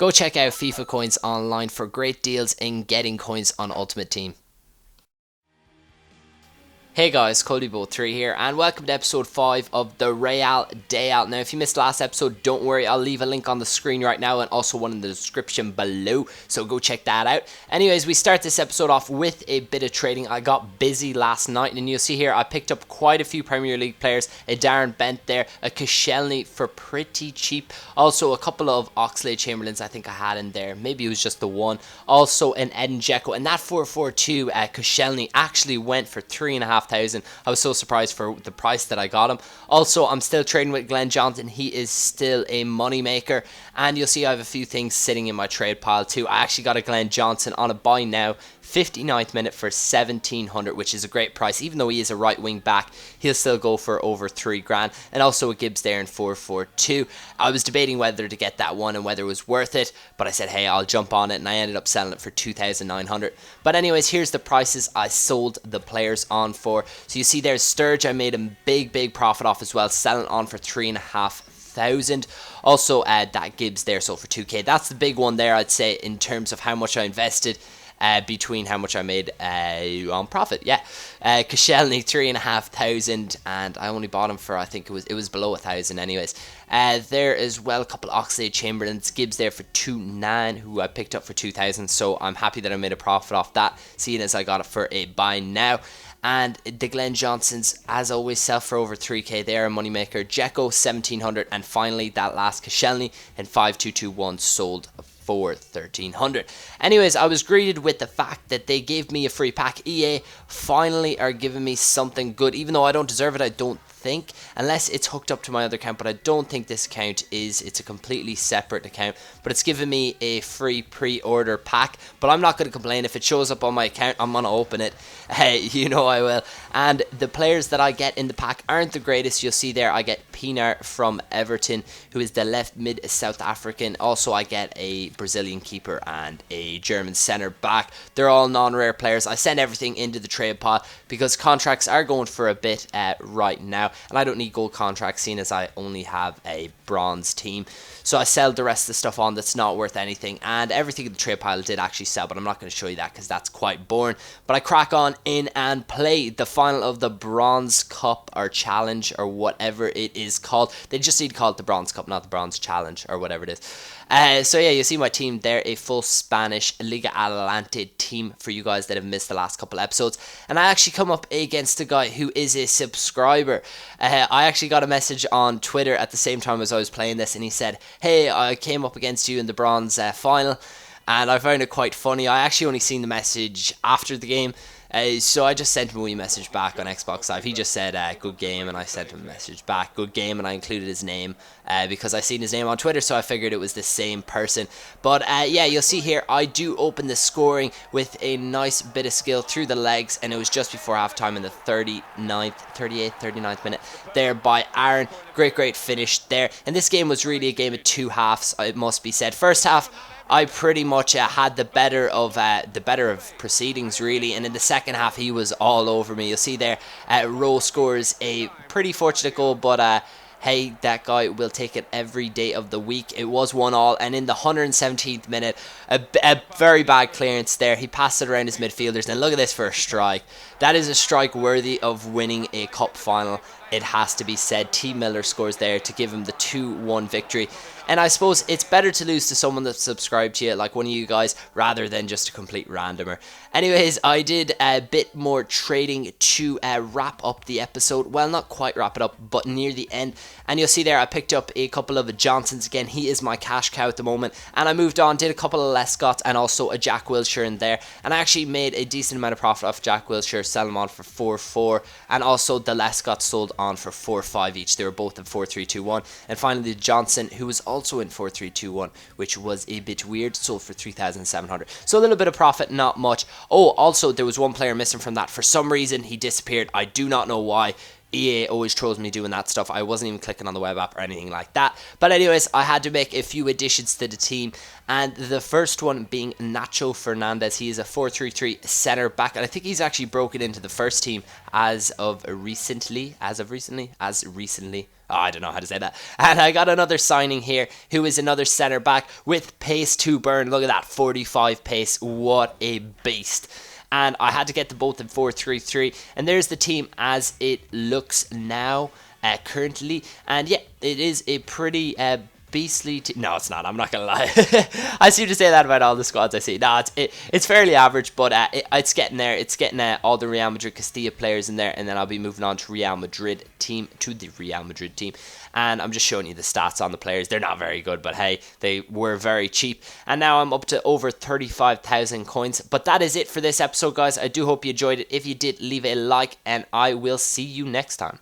Go check out FIFA Coins online for great deals in getting coins on Ultimate Team. Hey guys, Colbybo3 here, and welcome to episode 5 of the Real Day Out. Now, if you missed last episode, don't worry, I'll leave a link on the screen right now and also one in the description below, so go check that out. Anyways, we start this episode off with a bit of trading. I got busy last night, and you'll see here I picked up quite a few Premier League players. A Darren Bent there, a Koscielny for pretty cheap. Also, a couple of Oxlade-Chamberlains I think I had in there. Maybe it was just the one. Also, an Edin Dzeko, and that 442 Koscielny actually went for 3,500. I was so surprised for the price that I got him. Also, I'm still trading with Glenn Johnson. He is still a money maker, and you'll see I have a few things sitting in my trade pile too. I actually got a Glenn Johnson on a buy now, 59th minute for 1,700, which is a great price. Even though he is a right wing back, he'll still go for over 3 grand. And also a Gibbs there in 442. I was debating whether to get that one and whether it was worth it, but I said, hey, I'll jump on it, and I ended up selling it for 2,900. But anyways, here's the prices I sold the players on for. So you see there's Sturge, I made a big profit off as well, selling on for 3,500. Also, that Gibbs there sold for 2k. That's the big one there, I'd say, in terms of how much I invested. Between how much I made on profit, yeah. Koscielny 3,500, and I only bought him for, I think it was below 1,000 anyways. There as well, a couple Oxlade-Chamberlains, Gibbs there for 2,900, who I picked up for 2,000. So I'm happy that I made a profit off that, seeing as I got it for a buy now. And the Glenn Johnsons, as always, sell for over 3k there, a moneymaker. Dzeko 1,700, and finally that last Koscielny in 5,221 sold for 1,300. Anyways, I was greeted with the fact that they gave me a free pack. EA finally are giving me something good, even though I don't deserve it, I don't think, unless it's hooked up to my other account, but I don't think this account is. It's a completely separate account, but it's given me a free pre-order pack. But I'm not going to complain. If it shows up on my account, I'm going to open it. Hey, you know I will. And the players that I get in the pack aren't the greatest. You'll see there I get Pinar from Everton, who is the left mid South African. Also, I get a Brazilian keeper and a German centre back. They're all non-rare players. I send everything into the trade pot because contracts are going for a bit right now, and I don't need gold contracts, seeing as I only have a bronze team. So I sell the rest of the stuff on that's not worth anything, and everything in the trade pile did actually sell, but I'm not going to show you that because that's quite boring. But I crack on in and play the final of the Bronze Cup or Challenge or whatever it is called. They just need to call it the Bronze Cup, not the Bronze Challenge or whatever it is. So yeah, you see my team there, a full Spanish Liga Adelante team for you guys that have missed the last couple episodes. And I actually come up against a guy who is a subscriber. I actually got a message on Twitter at the same time as I was playing this, and he said, hey, I came up against you in the bronze final, and I found it quite funny. I actually only seen the message after the game. So I just sent him a wee message back on Xbox Live. He just said, good game, and I sent him a message back, good game, and I included his name because I seen his name on Twitter, so I figured it was the same person. But yeah, you'll see here, I do open the scoring with a nice bit of skill through the legs, and it was just before halftime in the 39th minute there by Aaron. Great finish there. And this game was really a game of two halves, it must be said. First half, I pretty much had the better of proceedings, really, and in the second half he was all over me. You'll see there, Rowe scores a pretty fortunate goal, but hey, that guy will take it every day of the week. It was 1-1, and in the 117th minute, a very bad clearance there. He passed it around his midfielders, and look at this for a strike. That is a strike worthy of winning a cup final, it has to be said. T. Miller scores there to give him the 2-1 victory. And I suppose it's better to lose to someone that's subscribed to you, like one of you guys, rather than just a complete randomer. Anyways, I did a bit more trading to wrap up the episode. Well, not quite wrap it up, but near the end. And you'll see there I picked up a couple of Johnsons again. He is my cash cow at the moment. And I moved on, did a couple of Lescots and also a Jack Wilshere in there. And I actually made a decent amount of profit off Jack Wilshere, selling him on for 4-4. And also the Lescots sold on for 4-5 each. They were both in 4-3-2-1. And finally the Johnson, who was also in 4-3-2-1, which was a bit weird, sold for 3,700. So a little bit of profit, not much. Oh, also there was one player missing from that. For some reason he disappeared. I do not know why. EA always throws me doing that stuff. I wasn't even clicking on the web app or anything like that. But anyways, I had to make a few additions to the team. And the first one being Nacho Fernandez. He is a 4-3-3 centre back. And I think he's actually broken into the first team as of recently. I don't know how to say that. And I got another signing here, who is another centre back with pace to burn. Look at that, 45 pace. What a beast. And I had to get the both in 4-3-3. And there's the team as it looks now, currently. And yeah, it is a pretty beastly no, it's not. I'm not gonna lie. I seem to say that about all the squads I see. No, it's fairly average, but it's getting there. It's getting all the Real Madrid Castilla players in there, and then I'll be moving on to the Real Madrid team. And I'm just showing you the stats on the players. They're not very good, but hey, they were very cheap. And now I'm up to over 35,000 coins. But that is it for this episode, guys. I do hope you enjoyed it. If you did, leave a like, and I will see you next time.